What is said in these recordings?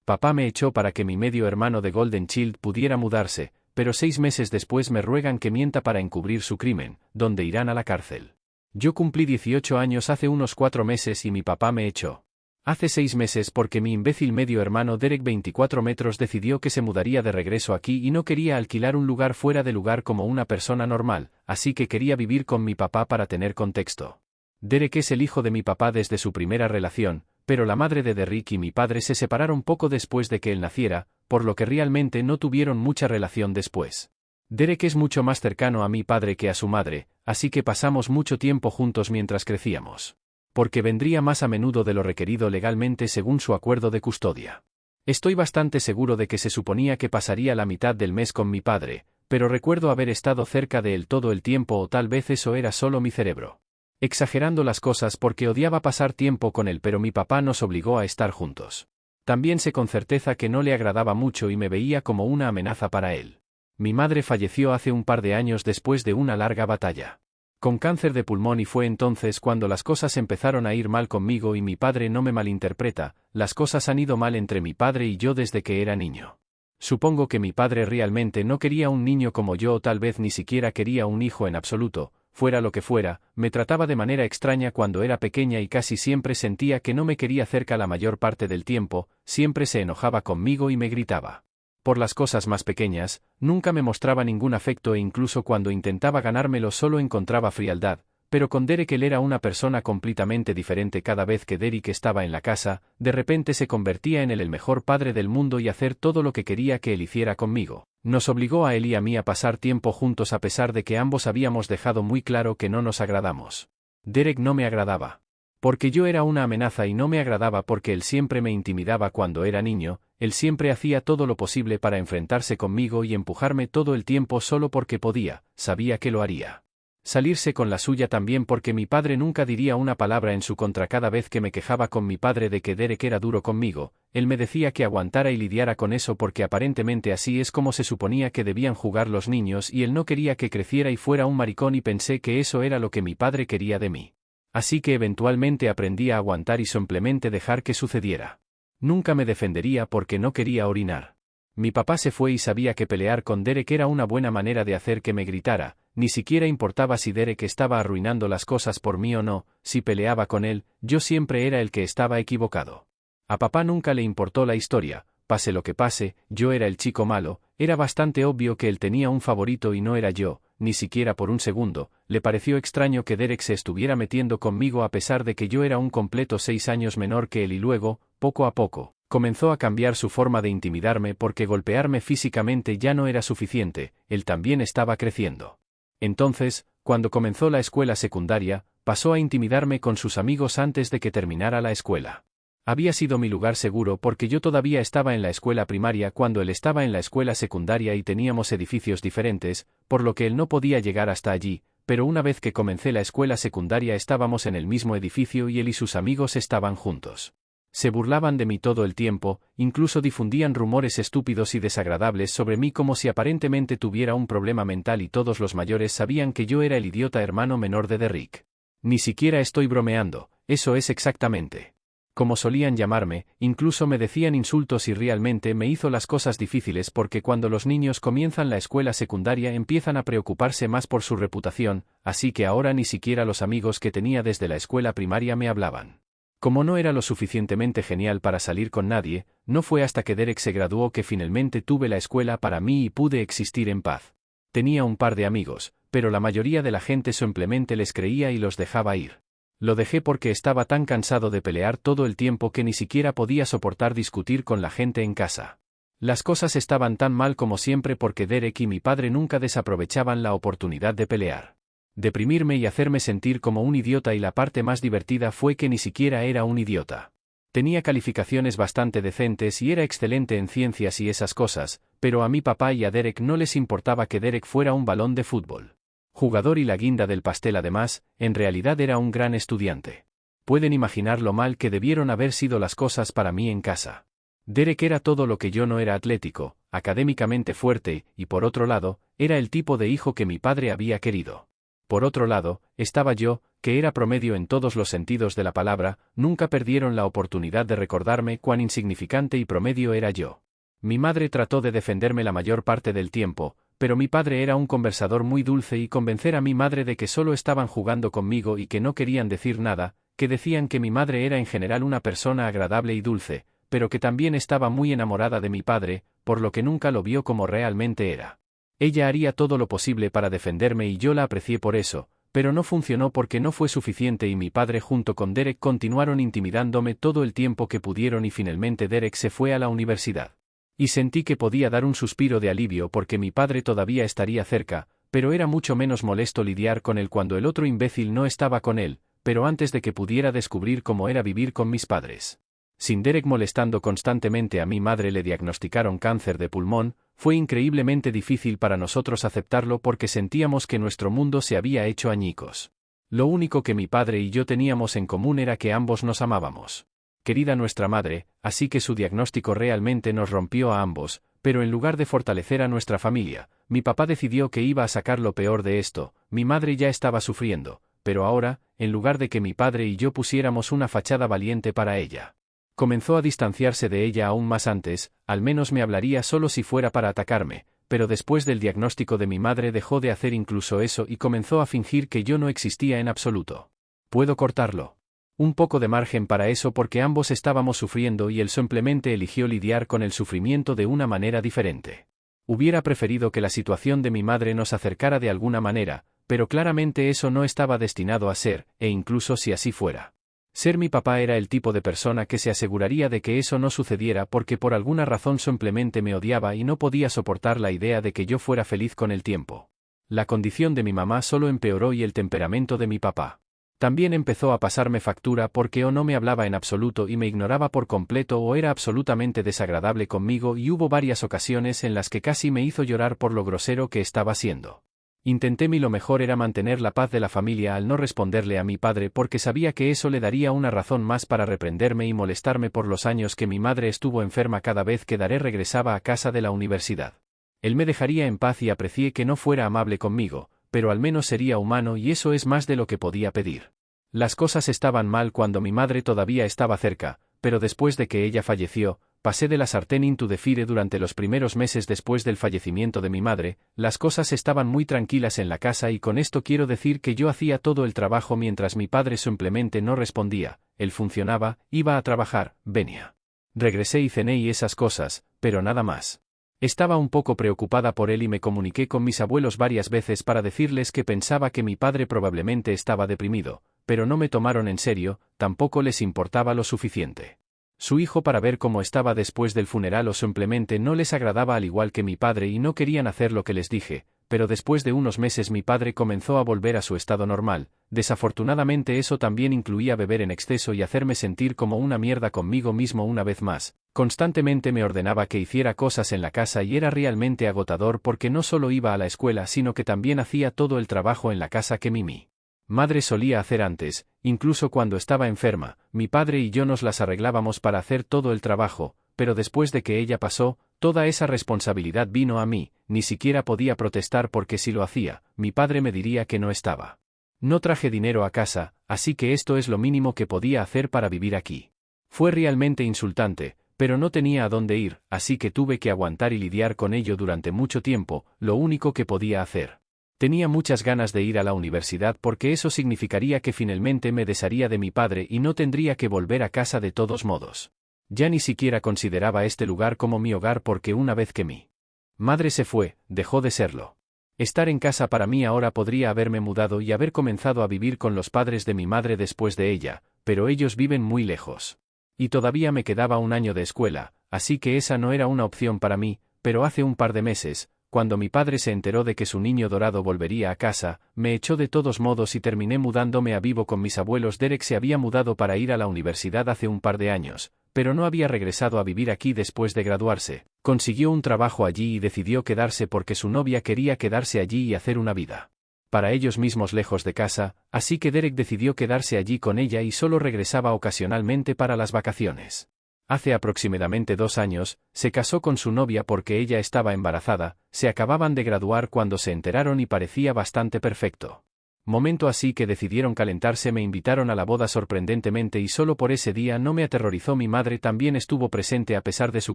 Papá me echó para que mi medio hermano de Golden Child pudiera mudarse, pero 6 meses después me ruegan que mienta para encubrir su crimen, donde irán a la cárcel. Yo cumplí 18 años hace unos 4 meses y mi papá me echó. Hace 6 meses porque mi imbécil medio hermano Derek 24 metros decidió que se mudaría de regreso aquí y no quería alquilar un lugar fuera de lugar como una persona normal, así que quería vivir con mi papá para tener contexto. Derek es el hijo de mi papá desde su primera relación, pero la madre de Derrick y mi padre se separaron poco después de que él naciera, por lo que realmente no tuvieron mucha relación después. Derek es mucho más cercano a mi padre que a su madre, así que pasamos mucho tiempo juntos mientras crecíamos. Porque vendría más a menudo de lo requerido legalmente según su acuerdo de custodia. Estoy bastante seguro de que se suponía que pasaría la mitad del mes con mi padre, pero recuerdo haber estado cerca de él todo el tiempo o tal vez eso era solo mi cerebro. Exagerando las cosas porque odiaba pasar tiempo con él, pero mi papá nos obligó a estar juntos. También sé con certeza que no le agradaba mucho y me veía como una amenaza para él. Mi madre falleció hace un par de años después de una larga batalla. Con cáncer de pulmón y fue entonces cuando las cosas empezaron a ir mal conmigo y mi padre no me malinterpreta, las cosas han ido mal entre mi padre y yo desde que era niño. Supongo que mi padre realmente no quería un niño como yo o tal vez ni siquiera quería un hijo en absoluto, fuera lo que fuera, me trataba de manera extraña cuando era pequeña y casi siempre sentía que no me quería cerca la mayor parte del tiempo, siempre se enojaba conmigo y me gritaba. Por las cosas más pequeñas, nunca me mostraba ningún afecto e incluso cuando intentaba ganármelo solo encontraba frialdad, pero con Derek él era una persona completamente diferente. Cada vez que Derek estaba en la casa, de repente se convertía en él el mejor padre del mundo y hacer todo lo que quería que él hiciera conmigo. Nos obligó a él y a mí a pasar tiempo juntos a pesar de que ambos habíamos dejado muy claro que no nos agradamos. Derek no me agradaba. Porque yo era una amenaza y no me agradaba porque él siempre me intimidaba cuando era niño, él siempre hacía todo lo posible para enfrentarse conmigo y empujarme todo el tiempo solo porque podía, sabía que lo haría. Salirse con la suya también porque mi padre nunca diría una palabra en su contra. Cada vez que me quejaba con mi padre de que Derek era duro conmigo, él me decía que aguantara y lidiara con eso porque aparentemente así es como se suponía que debían jugar los niños y él no quería que creciera y fuera un maricón y pensé que eso era lo que mi padre quería de mí. Así que eventualmente aprendí a aguantar y simplemente dejar que sucediera. Nunca me defendería porque no quería orinar. Mi papá se fue y sabía que pelear con Derek era una buena manera de hacer que me gritara, ni siquiera importaba si Derek estaba arruinando las cosas por mí o no, si peleaba con él, yo siempre era el que estaba equivocado. A papá nunca le importó la historia, pase lo que pase, yo era el chico malo, era bastante obvio que él tenía un favorito y no era yo, ni siquiera por un segundo, le pareció extraño que Derek se estuviera metiendo conmigo a pesar de que yo era un completo 6 años menor que él y luego, poco a poco, comenzó a cambiar su forma de intimidarme porque golpearme físicamente ya no era suficiente, él también estaba creciendo. Entonces, cuando comenzó la escuela secundaria, pasó a intimidarme con sus amigos antes de que terminara la escuela. Había sido mi lugar seguro porque yo todavía estaba en la escuela primaria cuando él estaba en la escuela secundaria y teníamos edificios diferentes, por lo que él no podía llegar hasta allí, pero una vez que comencé la escuela secundaria estábamos en el mismo edificio y él y sus amigos estaban juntos. Se burlaban de mí todo el tiempo, incluso difundían rumores estúpidos y desagradables sobre mí como si aparentemente tuviera un problema mental y todos los mayores sabían que yo era el idiota hermano menor de Derrick. Ni siquiera estoy bromeando, eso es exactamente como solían llamarme, incluso me decían insultos y realmente me hizo las cosas difíciles porque cuando los niños comienzan la escuela secundaria empiezan a preocuparse más por su reputación, así que ahora ni siquiera los amigos que tenía desde la escuela primaria me hablaban. Como no era lo suficientemente genial para salir con nadie, no fue hasta que Derek se graduó que finalmente tuve la escuela para mí y pude existir en paz. Tenía un par de amigos, pero la mayoría de la gente simplemente les creía y los dejaba ir. Lo dejé porque estaba tan cansado de pelear todo el tiempo que ni siquiera podía soportar discutir con la gente en casa. Las cosas estaban tan mal como siempre porque Derek y mi padre nunca desaprovechaban la oportunidad de pelear. Deprimirme y hacerme sentir como un idiota y la parte más divertida fue que ni siquiera era un idiota. Tenía calificaciones bastante decentes y era excelente en ciencias y esas cosas, pero a mi papá y a Derek no les importaba que Derek fuera un balón de fútbol. Jugador y la guinda del pastel además, en realidad era un gran estudiante. Pueden imaginar lo mal que debieron haber sido las cosas para mí en casa. Derek era todo lo que yo no era: atlético, académicamente fuerte, y por otro lado, era el tipo de hijo que mi padre había querido. Por otro lado, estaba yo, que era promedio en todos los sentidos de la palabra, nunca perdieron la oportunidad de recordarme cuán insignificante y promedio era yo. Mi madre trató de defenderme la mayor parte del tiempo, pero mi padre era un conversador muy dulce y convencer a mi madre de que solo estaban jugando conmigo y que no querían decir nada, que decían que mi madre era en general una persona agradable y dulce, pero que también estaba muy enamorada de mi padre, por lo que nunca lo vio como realmente era. Ella haría todo lo posible para defenderme y yo la aprecié por eso, pero no funcionó porque no fue suficiente y mi padre junto con Derek continuaron intimidándome todo el tiempo que pudieron y finalmente Derek se fue a la universidad. Y sentí que podía dar un suspiro de alivio porque mi padre todavía estaría cerca, pero era mucho menos molesto lidiar con él cuando el otro imbécil no estaba con él, pero antes de que pudiera descubrir cómo era vivir con mis padres. Sin Derek molestando constantemente a mi madre le diagnosticaron cáncer de pulmón, fue increíblemente difícil para nosotros aceptarlo porque sentíamos que nuestro mundo se había hecho añicos. Lo único que mi padre y yo teníamos en común era que ambos nos amábamos. Querida nuestra madre, así que su diagnóstico realmente nos rompió a ambos, pero en lugar de fortalecer a nuestra familia, mi papá decidió que iba a sacar lo peor de esto. Mi madre ya estaba sufriendo, pero ahora, en lugar de que mi padre y yo pusiéramos una fachada valiente para ella, comenzó a distanciarse de ella aún más antes, al menos me hablaría solo si fuera para atacarme, pero después del diagnóstico de mi madre dejó de hacer incluso eso y comenzó a fingir que yo no existía en absoluto. ¿Puedo cortarlo? Un poco de margen para eso porque ambos estábamos sufriendo y él simplemente eligió lidiar con el sufrimiento de una manera diferente. Hubiera preferido que la situación de mi madre nos acercara de alguna manera, pero claramente eso no estaba destinado a ser, e incluso si así fuera. Ser mi papá era el tipo de persona que se aseguraría de que eso no sucediera porque por alguna razón simplemente me odiaba y no podía soportar la idea de que yo fuera feliz con el tiempo. La condición de mi mamá solo empeoró y el temperamento de mi papá también empezó a pasarme factura porque o no me hablaba en absoluto y me ignoraba por completo o era absolutamente desagradable conmigo y hubo varias ocasiones en las que casi me hizo llorar por lo grosero que estaba siendo. Intenté lo mejor era mantener la paz de la familia al no responderle a mi padre porque sabía que eso le daría una razón más para reprenderme y molestarme por los años que mi madre estuvo enferma cada vez que Derek regresaba a casa de la universidad. Él me dejaría en paz y aprecié que no fuera amable conmigo, pero al menos sería humano y eso es más de lo que podía pedir. Las cosas estaban mal cuando mi madre todavía estaba cerca, pero después de que ella falleció, pasé de la sartén into the fire durante los primeros meses después del fallecimiento de mi madre, las cosas estaban muy tranquilas en la casa y con esto quiero decir que yo hacía todo el trabajo mientras mi padre simplemente no respondía, él funcionaba, iba a trabajar, venía. Regresé y cené y esas cosas, pero nada más. Estaba un poco preocupada por él y me comuniqué con mis abuelos varias veces para decirles que pensaba que mi padre probablemente estaba deprimido, pero no me tomaron en serio, tampoco les importaba lo suficiente. Su hijo para ver cómo estaba después del funeral o simplemente no les agradaba al igual que mi padre y no querían hacer lo que les dije, pero después de unos meses mi padre comenzó a volver a su estado normal. Desafortunadamente eso también incluía beber en exceso y hacerme sentir como una mierda conmigo mismo una vez más. Constantemente me ordenaba que hiciera cosas en la casa y era realmente agotador porque no solo iba a la escuela sino que también hacía todo el trabajo en la casa que mi madre solía hacer antes, incluso cuando estaba enferma, mi padre y yo nos las arreglábamos para hacer todo el trabajo, pero después de que ella pasó, toda esa responsabilidad vino a mí, ni siquiera podía protestar porque si lo hacía, mi padre me diría que no estaba. No traje dinero a casa, así que esto es lo mínimo que podía hacer para vivir aquí. Fue realmente insultante, pero no tenía a dónde ir, así que tuve que aguantar y lidiar con ello durante mucho tiempo, lo único que podía hacer. Tenía muchas ganas de ir a la universidad porque eso significaría que finalmente me desharía de mi padre y no tendría que volver a casa de todos modos. Ya ni siquiera consideraba este lugar como mi hogar porque una vez que mi madre se fue, dejó de serlo. Estar en casa para mí ahora podría haberme mudado y haber comenzado a vivir con los padres de mi madre después de ella, pero ellos viven muy lejos. Y todavía me quedaba un año de escuela, así que esa no era una opción para mí, pero hace un par de meses, cuando mi padre se enteró de que su niño dorado volvería a casa, me echó de todos modos y terminé mudándome a vivo con mis abuelos. Derek se había mudado para ir a la universidad hace un par de años, pero no había regresado a vivir aquí después de graduarse. Consiguió un trabajo allí y decidió quedarse porque su novia quería quedarse allí y hacer una vida para ellos mismos lejos de casa, así que Derek decidió quedarse allí con ella y solo regresaba ocasionalmente para las vacaciones. Hace aproximadamente 2 años, se casó con su novia porque ella estaba embarazada, se acababan de graduar cuando se enteraron y parecía bastante perfecto. Momento así que decidieron calentarse, me invitaron a la boda sorprendentemente y solo por ese día no me aterrorizó. Mi madre también estuvo presente a pesar de su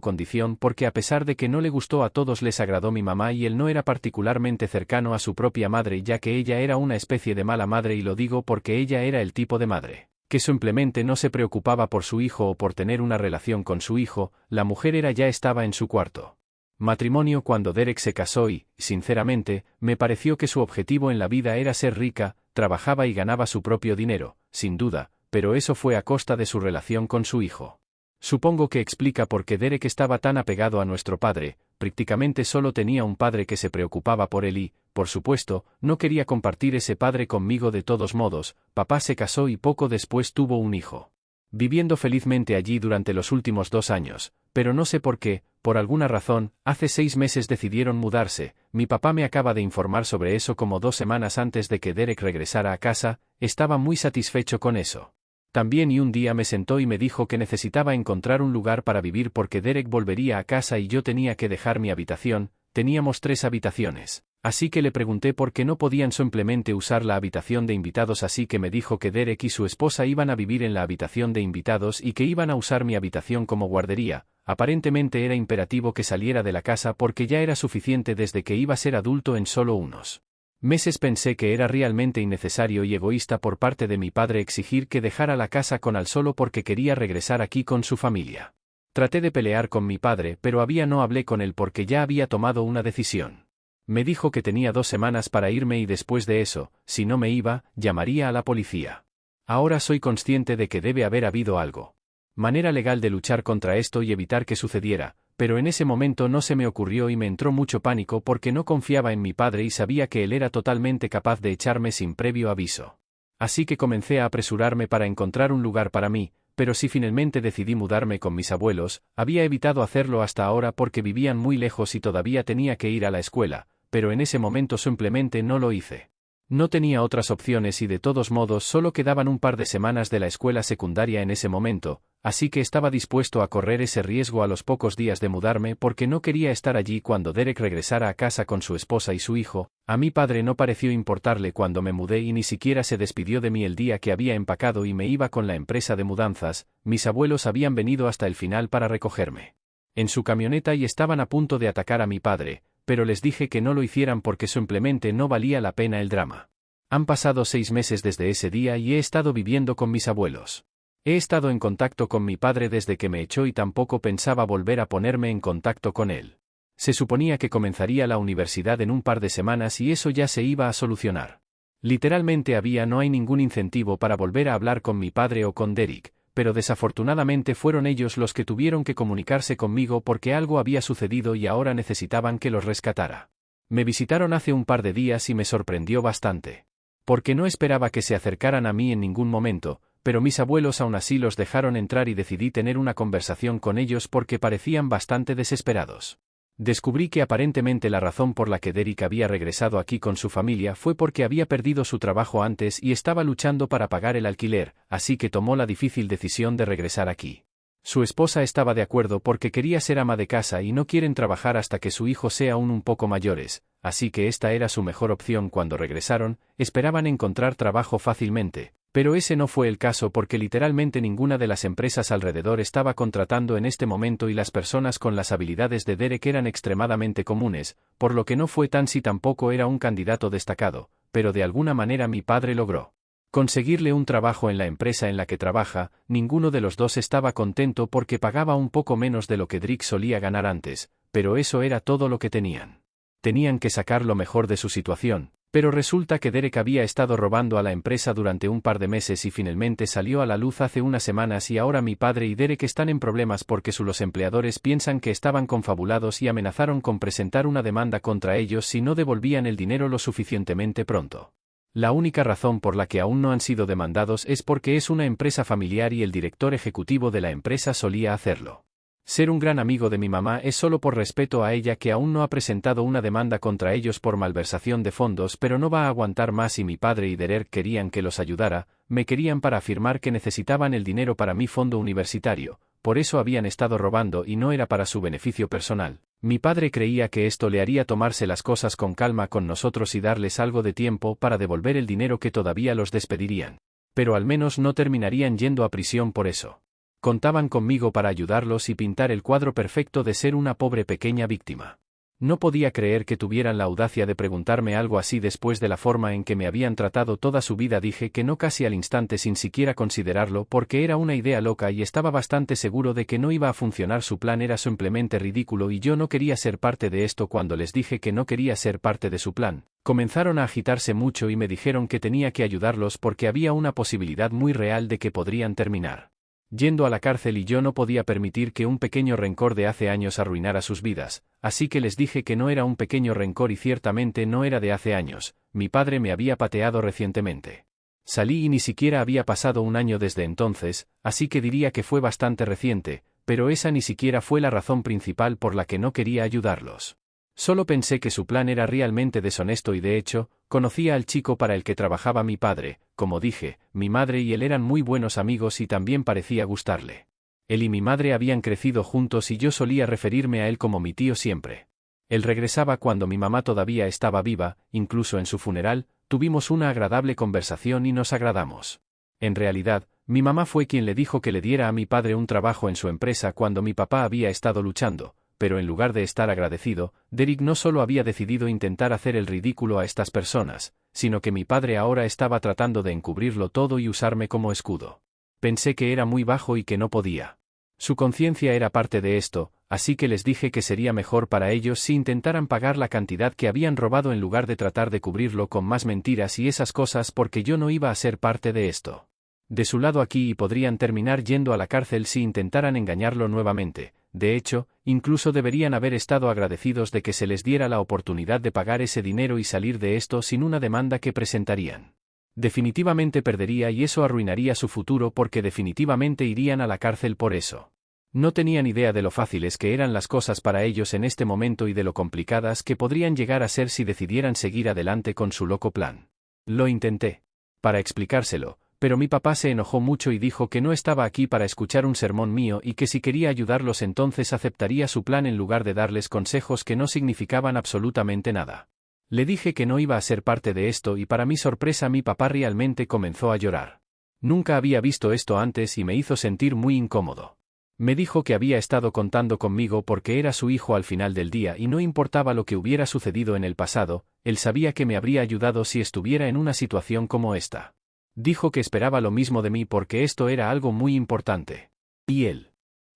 condición, porque a pesar de que no le gustó a todos les agradó mi mamá y él no era particularmente cercano a su propia madre, ya que ella era una especie de mala madre, y lo digo porque ella era el tipo de madre que simplemente no se preocupaba por su hijo o por tener una relación con su hijo. La mujer ya estaba en su cuarto matrimonio cuando Derek se casó y, sinceramente, me pareció que su objetivo en la vida era ser rica, trabajaba y ganaba su propio dinero, sin duda, pero eso fue a costa de su relación con su hijo. Supongo que explica por qué Derek estaba tan apegado a nuestro padre. Prácticamente solo tenía un padre que se preocupaba por él y, por supuesto, no quería compartir ese padre conmigo. De todos modos, papá se casó y poco después tuvo un hijo, viviendo felizmente allí durante los últimos 2 años, pero no sé por qué, por alguna razón, hace 6 meses decidieron mudarse. Mi papá me acaba de informar sobre eso como 2 semanas antes de que Derek regresara a casa. Estaba muy satisfecho con eso. También, y un día me sentó y me dijo que necesitaba encontrar un lugar para vivir porque Derek volvería a casa y yo tenía que dejar mi habitación. Teníamos 3 habitaciones. Así que le pregunté por qué no podían simplemente usar la habitación de invitados, así que me dijo que Derek y su esposa iban a vivir en la habitación de invitados y que iban a usar mi habitación como guardería. Aparentemente era imperativo que saliera de la casa porque ya era suficiente desde que iba a ser adulto en solo unos meses. Pensé que era realmente innecesario y egoísta por parte de mi padre exigir que dejara la casa con él solo porque quería regresar aquí con su familia. Traté de pelear con mi padre, pero no hablé con él porque ya había tomado una decisión. Me dijo que tenía 2 semanas para irme y después de eso, si no me iba, llamaría a la policía. Ahora soy consciente de que debe haber habido algo manera legal de luchar contra esto y evitar que sucediera, pero en ese momento no se me ocurrió y me entró mucho pánico porque no confiaba en mi padre y sabía que él era totalmente capaz de echarme sin previo aviso. Así que comencé a apresurarme para encontrar un lugar para mí, pero si finalmente decidí mudarme con mis abuelos, había evitado hacerlo hasta ahora porque vivían muy lejos y todavía tenía que ir a la escuela, pero en ese momento simplemente no lo hice. No tenía otras opciones y de todos modos solo quedaban un par de semanas de la escuela secundaria en ese momento, así que estaba dispuesto a correr ese riesgo a los pocos días de mudarme porque no quería estar allí cuando Derek regresara a casa con su esposa y su hijo. A mi padre no pareció importarle cuando me mudé y ni siquiera se despidió de mí el día que había empacado y me iba con la empresa de mudanzas. Mis abuelos habían venido hasta el final para recogerme en su camioneta y estaban a punto de atacar a mi padre, pero les dije que no lo hicieran porque simplemente no valía la pena el drama. Han pasado 6 meses desde ese día y he estado viviendo con mis abuelos. He estado en contacto con mi padre desde que me echó y tampoco pensaba volver a ponerme en contacto con él. Se suponía que comenzaría la universidad en un par de semanas y eso ya se iba a solucionar. Literalmente no hay ningún incentivo para volver a hablar con mi padre o con Derek, pero desafortunadamente fueron ellos los que tuvieron que comunicarse conmigo porque algo había sucedido y ahora necesitaban que los rescatara. Me visitaron hace un par de días y me sorprendió bastante. Porque no esperaba que se acercaran a mí en ningún momento, pero mis abuelos aún así los dejaron entrar y decidí tener una conversación con ellos porque parecían bastante desesperados. Descubrí que aparentemente la razón por la que Derek había regresado aquí con su familia fue porque había perdido su trabajo antes y estaba luchando para pagar el alquiler, así que tomó la difícil decisión de regresar aquí. Su esposa estaba de acuerdo porque quería ser ama de casa y no quieren trabajar hasta que su hijo sea aún un poco mayores, así que esta era su mejor opción. Cuando regresaron, esperaban encontrar trabajo fácilmente, pero ese no fue el caso porque literalmente ninguna de las empresas alrededor estaba contratando en este momento y las personas con las habilidades de Derek eran extremadamente comunes, por lo que no fue tan si tampoco era un candidato destacado, pero de alguna manera mi padre logró conseguirle un trabajo en la empresa en la que trabaja. Ninguno de los dos estaba contento porque pagaba un poco menos de lo que Derek solía ganar antes, pero eso era todo lo que tenían. Tenían que sacar lo mejor de su situación, pero resulta que Derek había estado robando a la empresa durante un par de meses y finalmente salió a la luz hace unas semanas y ahora mi padre y Derek están en problemas porque los empleadores piensan que estaban confabulados y amenazaron con presentar una demanda contra ellos si no devolvían el dinero lo suficientemente pronto. La única razón por la que aún no han sido demandados es porque es una empresa familiar y el director ejecutivo de la empresa solía hacerlo. Ser un gran amigo de mi mamá es solo por respeto a ella que aún no ha presentado una demanda contra ellos por malversación de fondos, pero no va a aguantar más y mi padre y Derek querían que los ayudara, me querían para afirmar que necesitaban el dinero para mi fondo universitario, por eso habían estado robando y no era para su beneficio personal. Mi padre creía que esto le haría tomarse las cosas con calma con nosotros y darles algo de tiempo para devolver el dinero que todavía los despedirían. Pero al menos no terminarían yendo a prisión por eso. Contaban conmigo para ayudarlos y pintar el cuadro perfecto de ser una pobre pequeña víctima. No podía creer que tuvieran la audacia de preguntarme algo así después de la forma en que me habían tratado toda su vida. Dije que no casi al instante sin siquiera considerarlo porque era una idea loca y estaba bastante seguro de que no iba a funcionar. Su plan era simplemente ridículo y yo no quería ser parte de esto. Cuando les dije que no quería ser parte de su plan, comenzaron a agitarse mucho y me dijeron que tenía que ayudarlos porque había una posibilidad muy real de que podrían terminar yendo a la cárcel y yo no podía permitir que un pequeño rencor de hace años arruinara sus vidas, así que les dije que no era un pequeño rencor y ciertamente no era de hace años. Mi padre me había pateado recientemente. Salí y ni siquiera había pasado un año desde entonces, así que diría que fue bastante reciente, pero esa ni siquiera fue la razón principal por la que no quería ayudarlos. Solo pensé que su plan era realmente deshonesto y de hecho, conocía al chico para el que trabajaba mi padre. Como dije, mi madre y él eran muy buenos amigos y también parecía gustarle. Él y mi madre habían crecido juntos y yo solía referirme a él como mi tío siempre. Él regresaba cuando mi mamá todavía estaba viva, incluso en su funeral, tuvimos una agradable conversación y nos agradamos. En realidad, mi mamá fue quien le dijo que le diera a mi padre un trabajo en su empresa cuando mi papá había estado luchando. Pero en lugar de estar agradecido, Derek no solo había decidido intentar hacer el ridículo a estas personas, sino que mi padre ahora estaba tratando de encubrirlo todo y usarme como escudo. Pensé que era muy bajo y que no podía. Su conciencia era parte de esto, así que les dije que sería mejor para ellos si intentaran pagar la cantidad que habían robado en lugar de tratar de cubrirlo con más mentiras y esas cosas porque yo no iba a ser parte de esto. De su lado aquí y podrían terminar yendo a la cárcel si intentaran engañarlo nuevamente. De hecho, incluso deberían haber estado agradecidos de que se les diera la oportunidad de pagar ese dinero y salir de esto sin una demanda que presentarían. Definitivamente perdería y eso arruinaría su futuro porque definitivamente irían a la cárcel por eso. No tenían idea de lo fáciles que eran las cosas para ellos en este momento y de lo complicadas que podrían llegar a ser si decidieran seguir adelante con su loco plan. Lo intenté para explicárselo, pero mi papá se enojó mucho y dijo que no estaba aquí para escuchar un sermón mío y que si quería ayudarlos entonces aceptaría su plan en lugar de darles consejos que no significaban absolutamente nada. Le dije que no iba a ser parte de esto y para mi sorpresa mi papá realmente comenzó a llorar. Nunca había visto esto antes y me hizo sentir muy incómodo. Me dijo que había estado contando conmigo porque era su hijo al final del día y no importaba lo que hubiera sucedido en el pasado, él sabía que me habría ayudado si estuviera en una situación como esta. Dijo que esperaba lo mismo de mí porque esto era algo muy importante. Y él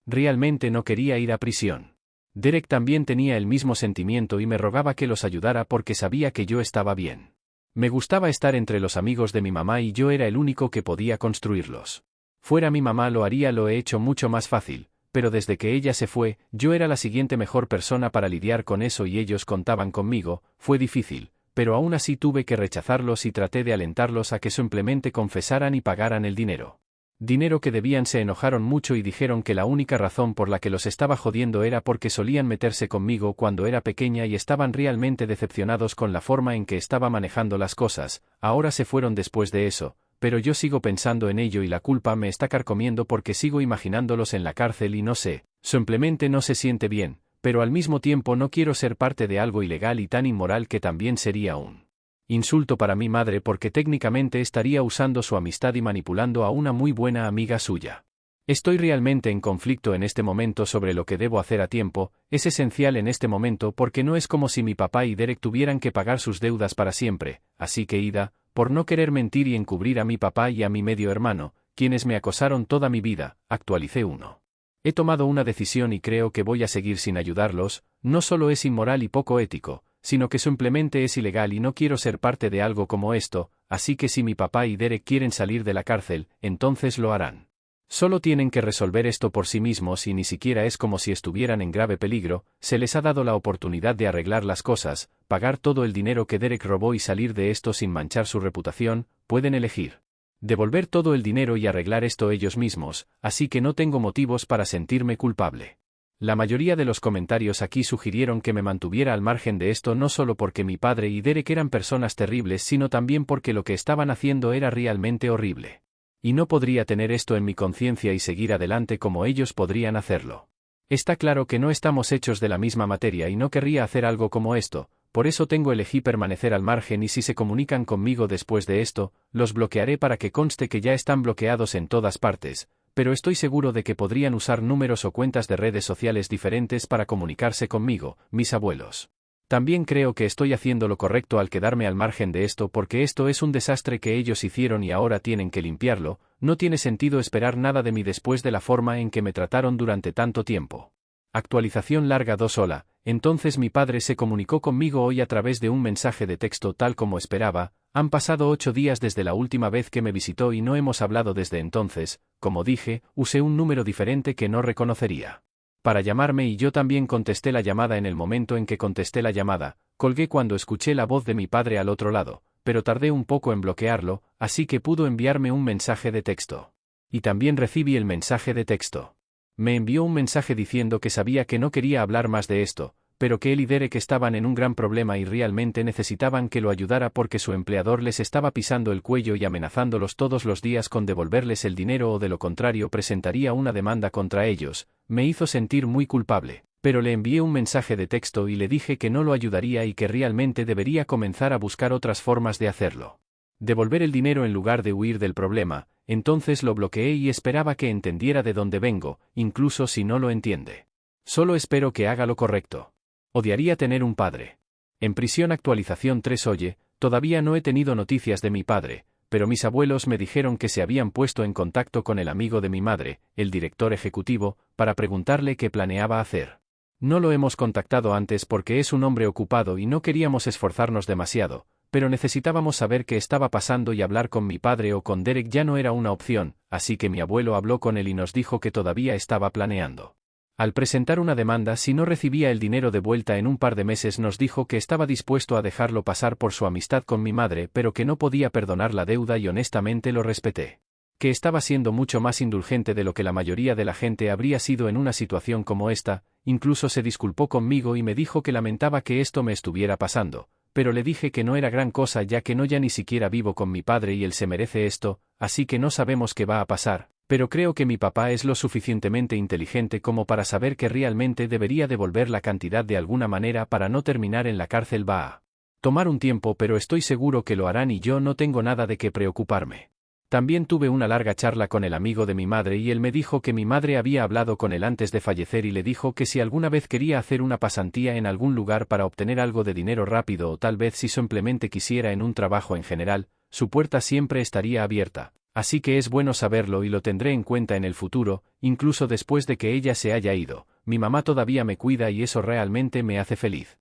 realmente no quería ir a prisión. Derek también tenía el mismo sentimiento y me rogaba que los ayudara porque sabía que yo estaba bien. Me gustaba estar entre los amigos de mi mamá y yo era el único que podía construirlos. Fuera mi mamá lo haría, lo he hecho mucho más fácil, pero desde que ella se fue, yo era la siguiente mejor persona para lidiar con eso y ellos contaban conmigo. Fue difícil, pero aún así tuve que rechazarlos y traté de alentarlos a que simplemente confesaran y pagaran el dinero. Dinero que debían. Se enojaron mucho y dijeron que la única razón por la que los estaba jodiendo era porque solían meterse conmigo cuando era pequeña y estaban realmente decepcionados con la forma en que estaba manejando las cosas. Ahora se fueron después de eso, pero yo sigo pensando en ello y la culpa me está carcomiendo porque sigo imaginándolos en la cárcel y no sé, simplemente no se siente bien, pero al mismo tiempo no quiero ser parte de algo ilegal y tan inmoral que también sería un insulto para mi madre porque técnicamente estaría usando su amistad y manipulando a una muy buena amiga suya. Estoy realmente en conflicto en este momento sobre lo que debo hacer a tiempo. Es esencial en este momento porque no es como si mi papá y Derek tuvieran que pagar sus deudas para siempre, así que Ida, por no querer mentir y encubrir a mi papá y a mi medio hermano, quienes me acosaron toda mi vida, actualicé uno. He tomado una decisión y creo que voy a seguir sin ayudarlos. No solo es inmoral y poco ético, sino que simplemente es ilegal y no quiero ser parte de algo como esto, así que si mi papá y Derek quieren salir de la cárcel, entonces lo harán. Solo tienen que resolver esto por sí mismos y ni siquiera es como si estuvieran en grave peligro. Se les ha dado la oportunidad de arreglar las cosas, pagar todo el dinero que Derek robó y salir de esto sin manchar su reputación. Pueden elegir devolver todo el dinero y arreglar esto ellos mismos, así que no tengo motivos para sentirme culpable. La mayoría de los comentarios aquí sugirieron que me mantuviera al margen de esto no solo porque mi padre y Derek eran personas terribles sino también porque lo que estaban haciendo era realmente horrible. Y no podría tener esto en mi conciencia y seguir adelante como ellos podrían hacerlo. Está claro que no estamos hechos de la misma materia y no querría hacer algo como esto, por eso elegí permanecer al margen y si se comunican conmigo después de esto, los bloquearé para que conste que ya están bloqueados en todas partes, pero estoy seguro de que podrían usar números o cuentas de redes sociales diferentes para comunicarse conmigo, mis abuelos. También creo que estoy haciendo lo correcto al quedarme al margen de esto porque esto es un desastre que ellos hicieron y ahora tienen que limpiarlo, no tiene sentido esperar nada de mí después de la forma en que me trataron durante tanto tiempo. Actualización larga 2 Hola, entonces mi padre se comunicó conmigo hoy a través de un mensaje de texto tal como esperaba, han pasado 8 días desde la última vez que me visitó y no hemos hablado desde entonces, como dije, usé un número diferente que no reconocería. Para llamarme y yo también contesté la llamada en el momento en que contesté la llamada, colgué cuando escuché la voz de mi padre al otro lado, pero tardé un poco en bloquearlo, así que pudo enviarme un mensaje de texto. Y también recibí el mensaje de texto. Me envió un mensaje diciendo que sabía que no quería hablar más de esto, pero que él y Derek estaban en un gran problema y realmente necesitaban que lo ayudara porque su empleador les estaba pisando el cuello y amenazándolos todos los días con devolverles el dinero o de lo contrario presentaría una demanda contra ellos. Me hizo sentir muy culpable, pero le envié un mensaje de texto y le dije que no lo ayudaría y que realmente debería comenzar a buscar otras formas de hacerlo. Devolver el dinero en lugar de huir del problema, entonces lo bloqueé y esperaba que entendiera de dónde vengo, incluso si no lo entiende. Solo espero que haga lo correcto. Odiaría tener un padre. En prisión actualización 3 Oye, todavía no he tenido noticias de mi padre, pero mis abuelos me dijeron que se habían puesto en contacto con el amigo de mi madre, el director ejecutivo, para preguntarle qué planeaba hacer. No lo hemos contactado antes porque es un hombre ocupado y no queríamos esforzarnos demasiado, pero necesitábamos saber qué estaba pasando y hablar con mi padre o con Derek ya no era una opción, así que mi abuelo habló con él y nos dijo que todavía estaba planeando. Al presentar una demanda si no recibía el dinero de vuelta en un par de meses nos dijo que estaba dispuesto a dejarlo pasar por su amistad con mi madre pero que no podía perdonar la deuda y honestamente lo respeté. Que estaba siendo mucho más indulgente de lo que la mayoría de la gente habría sido en una situación como esta, incluso se disculpó conmigo y me dijo que lamentaba que esto me estuviera pasando, pero le dije que no era gran cosa ya que no ya ni siquiera vivo con mi padre y él se merece esto, así que no sabemos qué va a pasar. Pero creo que mi papá es lo suficientemente inteligente como para saber que realmente debería devolver la cantidad de alguna manera para no terminar en la cárcel. Va a tomar un tiempo pero estoy seguro que lo harán y yo no tengo nada de qué preocuparme. También tuve una larga charla con el amigo de mi madre y él me dijo que mi madre había hablado con él antes de fallecer y le dijo que si alguna vez quería hacer una pasantía en algún lugar para obtener algo de dinero rápido o tal vez si simplemente quisiera en un trabajo en general, su puerta siempre estaría abierta. Así que es bueno saberlo y lo tendré en cuenta en el futuro, incluso después de que ella se haya ido. Mi mamá todavía me cuida y eso realmente me hace feliz.